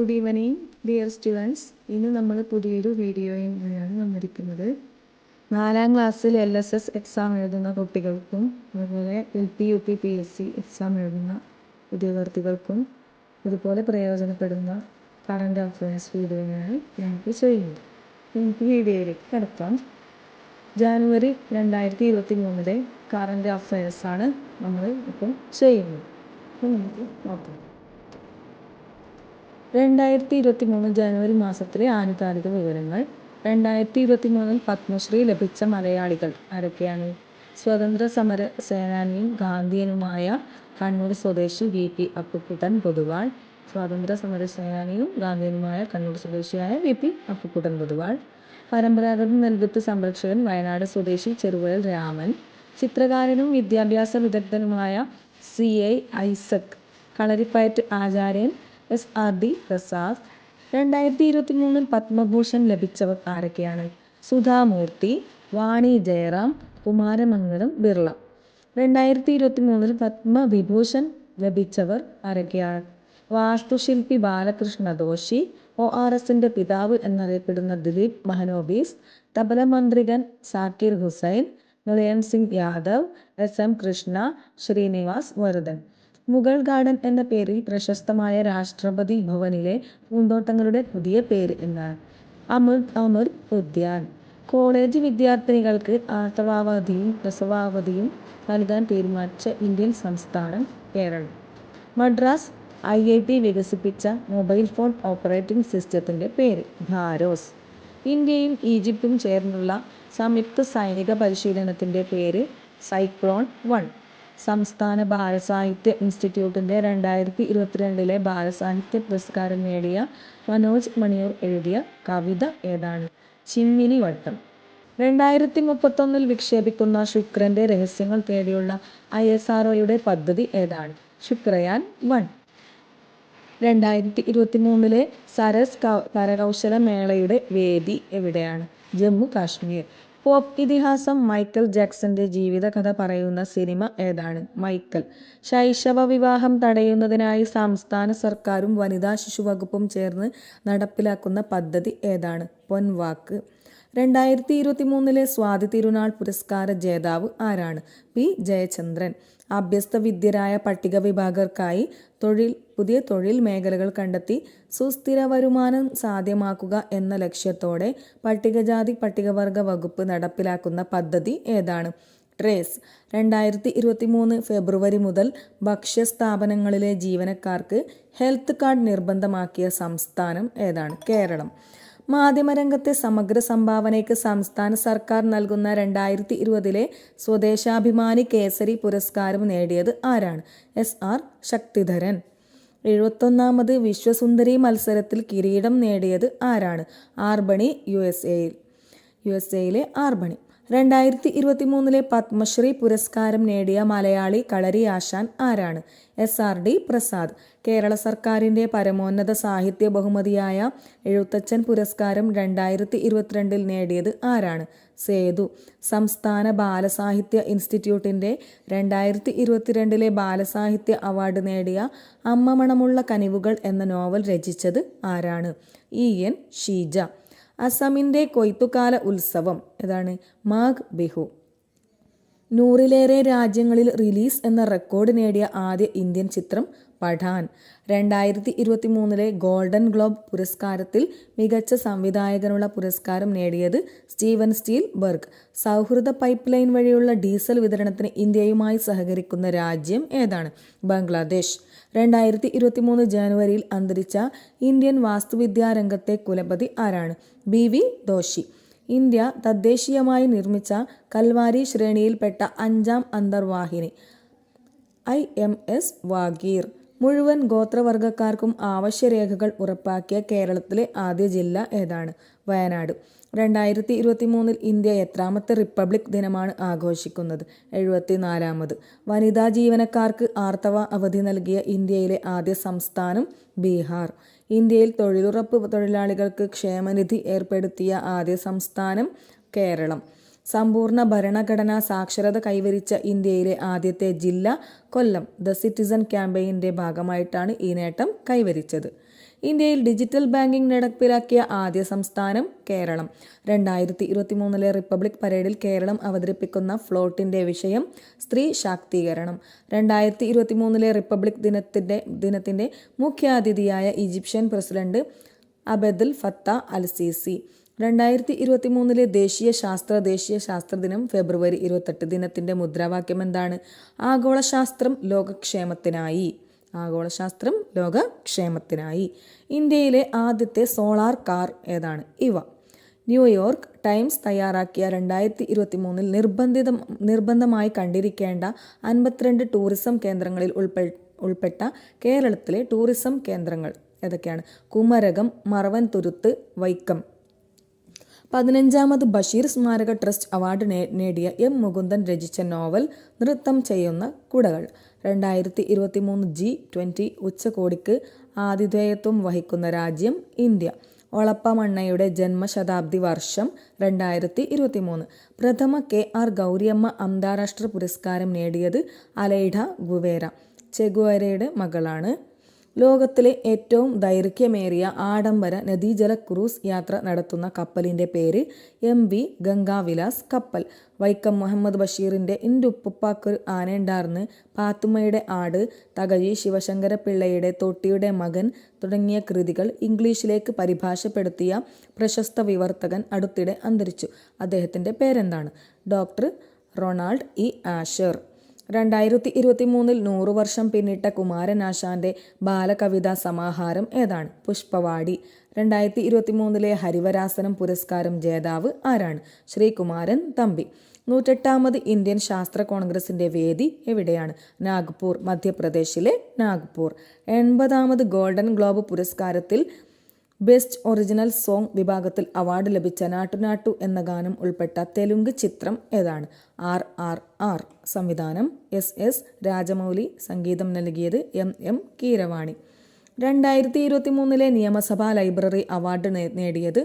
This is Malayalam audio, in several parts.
Good evening dear students. ഇന്ന് നമ്മൾ പുതിയൊരു വീഡിയോയുമായാണ് വന്നിരിക്കുന്നത്. 4ാം ക്ലാസ്സിൽ LSS എക്സാം എഴുതുന്ന കുട്ടികൾക്കും അതുപോലെ LP UP PSC എക്സാം എഴുതുന്ന ഉദ്യോഗാർത്ഥികൾക്കും ഇതുപോലെ പ്രയോജനപ്പെടുന്ന കറണ്ട് അഫയേഴ്സ് വീഡിയോയാണ് നമുക്ക് ചെയ്യുന്നത്. നമുക്ക് വീഡിയോയിലേക്ക് കിടക്കാം. ജാനുവരി 2023 കറണ്ട് അഫയേഴ്സാണ് നമ്മൾ ഇപ്പം ചെയ്യുന്നത്. നമുക്ക് നോക്കാം. 2023 ജനുവരി മാസത്തിലെ ആനുകാലിക വിവരങ്ങൾ. 2023 പത്മശ്രീ ലഭിച്ച മലയാളികൾ ആരൊക്കെയാണ്? സ്വതന്ത്ര സമര സേനാനിയും ഗാന്ധിയനുമായ കണ്ണൂർ സ്വദേശി VP അപ്പുക്കുട്ടൻ പൊതുവാൾ. സ്വാതന്ത്ര്യ സമര സേനാനിയും ഗാന്ധിയനുമായ കണ്ണൂർ സ്വദേശിയായ VP അപ്പുക്കുട്ടൻ പൊതുവാൾ. പരമ്പരാഗത നെൽവിത്ത് സംരക്ഷകൻ വയനാട് സ്വദേശി ചെറുവയൽ രാമൻ. ചിത്രകാരനും വിദ്യാഭ്യാസ വിദഗ്ധനുമായ CA ഐസക്. കളരിപ്പയറ്റ് ആചാര്യൻ SRD പ്രസാദ്. 2023 പത്മഭൂഷൺ ലഭിച്ചവർ ആരൊക്കെയാണ്? സുധാമൂർത്തി, വാണി ജയറാം, കുമാരമംഗലം ബിർള. 2023 പത്മവിഭൂഷൺ ലഭിച്ചവർ ആരൊക്കെയാണ്? വാസ്തുശില്പി ബാലകൃഷ്ണ ദോഷി, ORSന്റെ പിതാവ് എന്നറിയപ്പെടുന്ന ദിലീപ് മഹനോബീസ്, തബല മന്ത്രികൻ സാക്കിർ ഹുസൈൻ, നരയൻ സിംഗ് യാദവ്, SM കൃഷ്ണ, ശ്രീനിവാസ് വർദ്ധൻ. മുഗൾ ഗാർഡൻ എന്ന പേരിൽ പ്രശസ്തമായ രാഷ്ട്രപതി ഭവനിലെ പൂന്തോട്ടങ്ങളുടെ പുതിയ പേര് എന്നാണ്? അമൃത് ഉദ്യാൻ. കോളേജ് വിദ്യാർത്ഥിനികൾക്ക് ആർത്തവാവധിയും പ്രസവാവധിയും നൽകാൻ തീരുമാനിച്ച ഇന്ത്യൻ സംസ്ഥാനം കേരളം. മദ്രാസ് IIT വികസിപ്പിച്ച മൊബൈൽ ഫോൺ ഓപ്പറേറ്റിംഗ് സിസ്റ്റത്തിൻ്റെ പേര് ഭാരോസ്. ഇന്ത്യയും ഈജിപ്തും ചേർന്നുള്ള സംയുക്ത സൈനിക പരിശീലനത്തിൻ്റെ പേര് സൈക്ലോൺ 1. സംസ്ഥാന ബാലസാഹിത്യ ഇൻസ്റ്റിറ്റ്യൂട്ടിൻ്റെ 2022 ബാലസാഹിത്യ പുരസ്കാരം നേടിയ മനോജ് മണിയൂർ എഴുതിയ കവിത ഏതാണ്? ചിമ്മിനി വട്ടം. 2031 വിക്ഷേപിക്കുന്ന ശുക്രൻ്റെ രഹസ്യങ്ങൾ തേടിയുള്ള ISROയുടെ പദ്ധതി ഏതാണ്? ശുക്രയാൻ 1. 2023 സരസ് കരകൗശല മേളയുടെ വേദി എവിടെയാണ്? ജമ്മു കാശ്മീർ. പോപ്പ് ഇതിഹാസം മൈക്കൽ ജാക്സന്റെ ജീവിതകഥ പറയുന്ന സിനിമ ഏതാണ്? മൈക്കൽ. ശൈശവ വിവാഹം തടയുന്നതിനായി സംസ്ഥാന സർക്കാരും വനിതാ ശിശുവകുപ്പും ചേർന്ന് നടപ്പിലാക്കുന്ന പദ്ധതി ഏതാണ്? പൊൻവാക്ക്. 2023 സ്വാതി തിരുനാൾ പുരസ്കാര ജേതാവ് ആരാണ്? P ജയചന്ദ്രൻ. അഭ്യസ്തവിദ്യരായ പട്ടിക വിഭാഗക്കായി പുതിയ തൊഴിൽ മേഖലകൾ കണ്ടെത്തി സുസ്ഥിര വരുമാനം സാധ്യമാക്കുക എന്ന ലക്ഷ്യത്തോടെ പട്ടികജാതി പട്ടികവർഗ വകുപ്പ് നടപ്പിലാക്കുന്ന പദ്ധതി ഏതാണ്? ട്രേസ്. 2023 ഫെബ്രുവരി മുതൽ ഭക്ഷ്യസ്ഥാപനങ്ങളിലെ ജീവനക്കാർക്ക് ഹെൽത്ത് കാർഡ് നിർബന്ധമാക്കിയ സംസ്ഥാനം ഏതാണ്? കേരളം. മാധ്യമരംഗത്തെ സമഗ്ര സംഭാവനയ്ക്ക് സംസ്ഥാന സർക്കാർ നൽകുന്ന 2020 സ്വദേശാഭിമാനി കേസരി പുരസ്കാരം നേടിയത് ആരാണ്? SR ശക്തിധരൻ. 71ാമത് വിശ്വസുന്ദരി മത്സരത്തിൽ കിരീടം നേടിയത് ആരാണ്? ആർബണി യുഎസ്എയിലെ ആർബണി. 2023 പത്മശ്രീ പുരസ്കാരം നേടിയ മലയാളി കളരി ആശാൻ ആരാണ്? SRD പ്രസാദ്. കേരള സർക്കാരിൻ്റെ പരമോന്നത സാഹിത്യ ബഹുമതിയായ എഴുത്തച്ഛൻ പുരസ്കാരം 2022 നേടിയത് ആരാണ്? സേതു. സംസ്ഥാന ബാലസാഹിത്യ ഇൻസ്റ്റിറ്റ്യൂട്ടിൻ്റെ 2022 ബാലസാഹിത്യ അവാർഡ് നേടിയ അമ്മ മണമുള്ള കനിവുകൾ എന്ന നോവൽ രചിച്ചത് ആരാണ്? EN ഷീജ. അസമിൻ്റെ കൊയ്ത്തുകാല ഉത്സവം ഏതാണ്? മാഘ് ബിഹു. 100ലേറെ രാജ്യങ്ങളിൽ റിലീസ് എന്ന റെക്കോർഡ് നേടിയ ആദ്യ ഇന്ത്യൻ ചിത്രം പഠാൻ. 2023 ഗോൾഡൻ ഗ്ലോബ് പുരസ്കാരത്തിൽ മികച്ച സംവിധായകനുള്ള പുരസ്കാരം നേടിയത് സ്റ്റീവൻ സ്പീൽബർഗ്. സൗഹൃദ പൈപ്പ് ലൈൻ വഴിയുള്ള ഡീസൽ വിതരണത്തിന് ഇന്ത്യയുമായി സഹകരിക്കുന്ന രാജ്യം ഏതാണ്? ബംഗ്ലാദേശ്. 2023 ജനുവരിയിൽ അന്തരിച്ച ഇന്ത്യൻ വാസ്തുവിദ്യാരംഗത്തെ കുലപതി ആരാണ്? BV ദോഷി. ഇന്ത്യ തദ്ദേശീയമായി നിർമ്മിച്ച കൽവാരി ശ്രേണിയിൽപ്പെട്ട 5ാം അന്തർവാഹിനി IMS വാഗീർ. മുഴുവൻ ഗോത്രവർഗക്കാർക്കും ആവശ്യരേഖകൾ ഉറപ്പാക്കിയ കേരളത്തിലെ ആദ്യ ജില്ല ഏതാണ്? വയനാട്. 2023 ഇന്ത്യ എത്രാമത്തെ റിപ്പബ്ലിക് ദിനമാണ് ആഘോഷിക്കുന്നത്? 74ാമത്. വനിതാ ജീവനക്കാർക്ക് ആർത്തവ അവധി നൽകിയ ഇന്ത്യയിലെ ആദ്യ സംസ്ഥാനം ബീഹാർ. ഇന്ത്യയിൽ തൊഴിലുറപ്പ് തൊഴിലാളികൾക്ക് ക്ഷേമനിധി ഏർപ്പെടുത്തിയ ആദ്യ സംസ്ഥാനം കേരളം. സമ്പൂർണ്ണ ഭരണഘടനാ സാക്ഷരത കൈവരിച്ച ഇന്ത്യയിലെ ആദ്യത്തെ ജില്ല കൊല്ലം. ദ സിറ്റിസൺ ക്യാമ്പയിൻ്റെ ഭാഗമായിട്ടാണ് ഈ നേട്ടം കൈവരിച്ചത്. ഇന്ത്യയിൽ ഡിജിറ്റൽ ബാങ്കിംഗ് നടപ്പിലാക്കിയ ആദ്യ സംസ്ഥാനം കേരളം. 2023 റിപ്പബ്ലിക് പരേഡിൽ കേരളം അവതരിപ്പിക്കുന്ന ഫ്ലോട്ടിൻ്റെ വിഷയം സ്ത്രീ ശാക്തീകരണം. 2023 റിപ്പബ്ലിക് ദിനത്തിൻ്റെ മുഖ്യാതിഥിയായ ഈജിപ്ഷ്യൻ പ്രസിഡന്റ് അബദൽ ഫത്ത അൽ സീസി. 2023 ദേശീയ ശാസ്ത്ര ദിനം ഫെബ്രുവരി 28. ദിനത്തിൻ്റെ മുദ്രാവാക്യം എന്താണ്? ആഗോളശാസ്ത്രം ലോകക്ഷേമത്തിനായി. ഇന്ത്യയിലെ ആദ്യത്തെ സോളാർ കാർ ഏതാണ്? ഇവ. ന്യൂയോർക്ക് ടൈംസ് തയ്യാറാക്കിയ 2023 നിർബന്ധമായി കണ്ടിരിക്കേണ്ട 52 ടൂറിസം കേന്ദ്രങ്ങളിൽ ഉൾപ്പെട്ട കേരളത്തിലെ ടൂറിസം കേന്ദ്രങ്ങൾ ഏതൊക്കെയാണ്? കുമരകം, മറവൻതുരുത്ത്, വൈക്കം. 15ാമത് ബഷീർ സ്മാരക ട്രസ്റ്റ് അവാർഡ് നേടിയ എം. മുകുന്ദൻ രചിച്ച നോവൽ നൃത്തം ചെയ്യുന്ന കുടകൾ. 2023 G20 ഉച്ചകോടിക്ക് ആതിഥേയത്വം വഹിക്കുന്ന രാജ്യം ഇന്ത്യ. ഒളപ്പമണ്ണയുടെ ജന്മശതാബ്ദി വർഷം 2023. പ്രഥമ KR ഗൗരിയമ്മ അന്താരാഷ്ട്ര പുരസ്കാരം നേടിയത് അലൈഡ ഗുവേര, ചെഗുവേരയുടെ മകളാണ്. ലോകത്തിലെ ഏറ്റവും ദൈർഘ്യമേറിയ ആഡംബര നദീജല ക്രൂസ് യാത്ര നടത്തുന്ന കപ്പലിൻ്റെ പേര് MV ഗംഗാവിലാസ് കപ്പൽ. വൈക്കം മുഹമ്മദ് ബഷീറിൻ്റെ എൻ്റെ ഉപ്പുപ്പാക്കൊരു ആനയുണ്ടാർന്ന്, പാത്തുമ്മയുടെ ആട്, തകഴി ശിവശങ്കരപിള്ളയുടെ തൊട്ടിയുടെ മകൻ തുടങ്ങിയ കൃതികൾ ഇംഗ്ലീഷിലേക്ക് പരിഭാഷപ്പെടുത്തിയ പ്രശസ്ത വിവർത്തകൻ അടുത്തിടെ അന്തരിച്ചു. അദ്ദേഹത്തിൻ്റെ പേരെന്താണ്? Doctor Ronald E ആഷർ. 2023 100 വർഷം പിന്നിട്ട കുമാരനാശാൻ്റെ ബാലകവിതാ സമാഹാരം ഏതാണ്? പുഷ്പവാടി. 2023 ഹരിവരാസനം പുരസ്കാരം ജേതാവ് ആരാണ്? ശ്രീകുമാരൻ തമ്പി. 108ാമത് ഇന്ത്യൻ ശാസ്ത്ര കോൺഗ്രസിൻ്റെ വേദി എവിടെയാണ്? നാഗ്പൂർ, മധ്യപ്രദേശിലെ നാഗ്പൂർ. 80ാമത് ഗോൾഡൻ ഗ്ലോബ് പുരസ്കാരത്തിൽ ബെസ്റ്റ് ഒറിജിനൽ സോങ് വിഭാഗത്തിൽ അവാർഡ് ലഭിച്ച നാട്ടു നാട്ടു എന്ന ഗാനം ഉൾപ്പെട്ട തെലുങ്ക് ചിത്രം ഏതാണ്? RRR. സംവിധാനം SS രാജമൗലി, സംഗീതം നൽകിയത് MM കീരവാണി. 2023 നിയമസഭാ ലൈബ്രറി അവാർഡ് നേടിയത്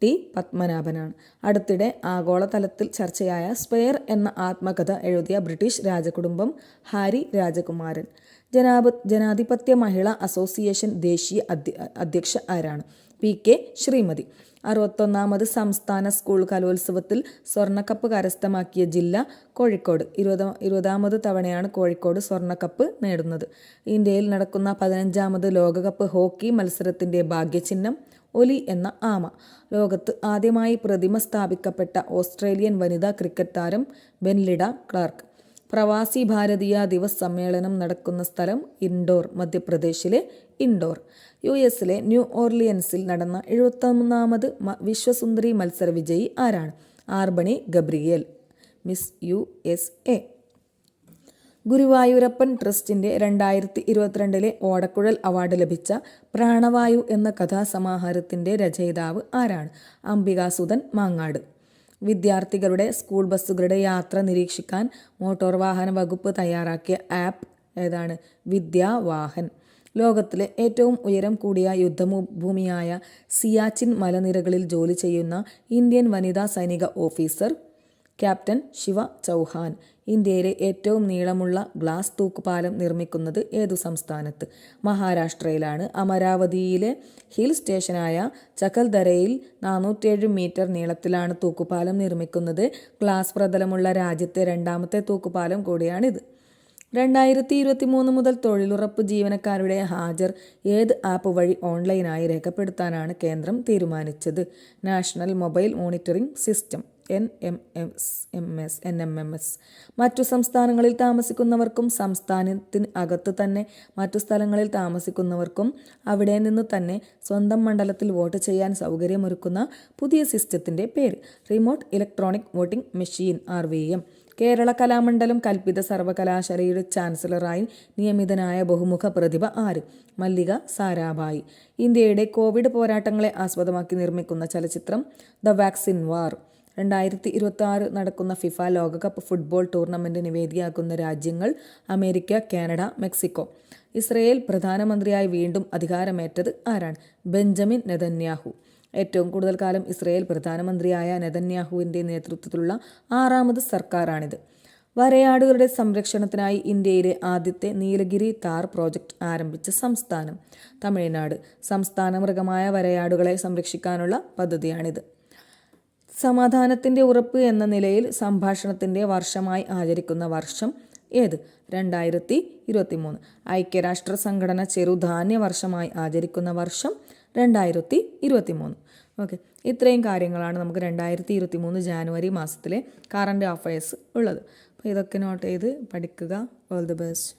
T പത്മനാഭനാണ്. അടുത്തിടെ ആഗോളതലത്തിൽ ചർച്ചയായ സ്പെയർ എന്ന ആത്മകഥ എഴുതിയ ബ്രിട്ടീഷ് രാജകുടുംബം ഹാരി രാജകുമാരൻ. ജനാധിപത്യ മഹിളാ അസോസിയേഷൻ ദേശീയ അധ്യക്ഷ ആരാണ്? PK ശ്രീമതി. 61ാമത് സംസ്ഥാന സ്കൂൾ കലോത്സവത്തിൽ സ്വർണ്ണക്കപ്പ് കരസ്ഥമാക്കിയ ജില്ല കോഴിക്കോട്. 20ാമത് തവണയാണ് കോഴിക്കോട് സ്വർണ്ണക്കപ്പ് നേടുന്നത്. ഇന്ത്യയിൽ നടക്കുന്ന 15ാമത് ലോകകപ്പ് ഹോക്കി മത്സരത്തിൻ്റെ ഭാഗ്യചിഹ്നം ഒലി എന്ന ആമ. ലോകത്ത് ആദ്യമായി പ്രതിമ സ്ഥാപിക്കപ്പെട്ട ഓസ്ട്രേലിയൻ വനിതാ ക്രിക്കറ്റ് താരം ബെൻലിഡ ക്ലാർക്ക്. പ്രവാസി ഭാരതീയ ദിവസ് സമ്മേളനം നടക്കുന്ന സ്ഥലം ഇൻഡോർ, മധ്യപ്രദേശിലെ ഇൻഡോർ. US-ലെ ന്യൂ ഓർലിയൻസിൽ നടന്ന 71ാമത് വിശ്വസുന്ദരി മത്സര വിജയി ആരാണ്? ആർബണി ഗബ്രിയേൽ, മിസ് USA. ഗുരുവായൂരപ്പൻ ട്രസ്റ്റിൻ്റെ 2022 ഓടക്കുഴൽ അവാർഡ് ലഭിച്ച പ്രാണവായു എന്ന കഥാസമാഹാരത്തിൻ്റെ രചയിതാവ് ആരാണ്? അംബികാസുധൻ മാങ്ങാട്. വിദ്യാർത്ഥികളുടെ സ്കൂൾ ബസ്സുകളുടെ യാത്ര നിരീക്ഷിക്കാൻ മോട്ടോർ വാഹന വകുപ്പ് തയ്യാറാക്കിയ ആപ്പ് ഏതാണ്? വിദ്യാവാഹൻ. ലോകത്തിലെ ഏറ്റവും ഉയരം കൂടിയ യുദ്ധഭൂമിയായ സിയാച്ചിൻ മലനിരകളിൽ ജോലി ചെയ്യുന്ന ഇന്ത്യൻ വനിതാ സൈനിക ഓഫീസർ ക്യാപ്റ്റൻ ശിവ ചൗഹാൻ. ഇന്ത്യയിലെ ഏറ്റവും നീളമുള്ള ഗ്ലാസ് തൂക്കുപാലം നിർമ്മിക്കുന്നത് ഏതു സംസ്ഥാനത്ത്? മഹാരാഷ്ട്രയിലാണ്. അമരാവതിയിലെ ഹിൽ സ്റ്റേഷനായ ചകൽദരയിൽ 407 മീറ്റർ നീളത്തിലാണ് തൂക്കുപാലം നിർമ്മിക്കുന്നത്. ഗ്ലാസ് പ്രതലമുള്ള രാജ്യത്തെ 2ാമത്തെ തൂക്കുപാലം കൂടിയാണിത്. 2023 മുതൽ തൊഴിലുറപ്പ് ജീവനക്കാരുടെ ഹാജർ ഏത് ആപ്പ് വഴി ഓൺലൈനായി രേഖപ്പെടുത്താനാണ് കേന്ദ്രം തീരുമാനിച്ചത്? National mobile monitoring system NMMS. മറ്റു സംസ്ഥാനങ്ങളിൽ താമസിക്കുന്നവർക്കും സംസ്ഥാനത്തിന് അകത്ത് തന്നെ മറ്റു സ്ഥലങ്ങളിൽ താമസിക്കുന്നവർക്കും അവിടെ നിന്ന് തന്നെ സ്വന്തം മണ്ഡലത്തിൽ വോട്ട് ചെയ്യാൻ സൗകര്യമൊരുക്കുന്ന പുതിയ സിസ്റ്റത്തിൻ്റെ പേര് remote electronic voting machine RVM. Kerala Kalamandalam കൽപ്പിത സർവകലാശാലയുടെ ചാൻസലറായി നിയമിതനായ ബഹുമുഖ പ്രതിഭ ആര്? മല്ലിക സാരാഭായി. ഇന്ത്യയുടെ കോവിഡ് പോരാട്ടങ്ങളെ ആസ്പദമാക്കി നിർമ്മിക്കുന്ന ചലച്ചിത്രം ദ വാക്സിൻ വാർ. 2026 നടക്കുന്ന ഫിഫ ലോകകപ്പ് ഫുട്ബോൾ ടൂർണമെൻറ്റിന് വേദിയാക്കുന്ന രാജ്യങ്ങൾ അമേരിക്ക, കാനഡ, മെക്സിക്കോ. ഇസ്രയേൽ പ്രധാനമന്ത്രിയായി വീണ്ടും അധികാരമേറ്റത് ആരാണ്? Benjamin Netanyahu. ഏറ്റവും കൂടുതൽ കാലം ഇസ്രയേൽ പ്രധാനമന്ത്രിയായ നെതന്യാഹുവിൻ്റെ നേതൃത്വത്തിലുള്ള 6ാമത് സർക്കാരാണിത്. വരയാടുകളുടെ സംരക്ഷണത്തിനായി ഇന്ത്യയിലെ ആദ്യത്തെ നീലഗിരി താർ പ്രോജക്റ്റ് ആരംഭിച്ച സംസ്ഥാനം തമിഴ്നാട്. സംസ്ഥാന മൃഗമായ വരയാടുകളെ സംരക്ഷിക്കാനുള്ള പദ്ധതിയാണിത്. സമാധാനത്തിൻ്റെ ഉറപ്പ് എന്ന നിലയിൽ സംഭാഷണത്തിൻ്റെ വർഷമായി ആചരിക്കുന്ന വർഷം ഏത്? 2023. ഐക്യരാഷ്ട്ര സംഘടന ചെറുധാന്യ വർഷമായി ആചരിക്കുന്ന വർഷം 2023. ഓക്കെ, ഇത്രയും കാര്യങ്ങളാണ് നമുക്ക് 2023 ജാനുവരി മാസത്തിലെ കറണ്ട് അഫയേഴ്സ് ഉള്ളത്. അപ്പോൾ ഇതൊക്കെ നോട്ട് ചെയ്ത് പഠിക്കുക. All the best.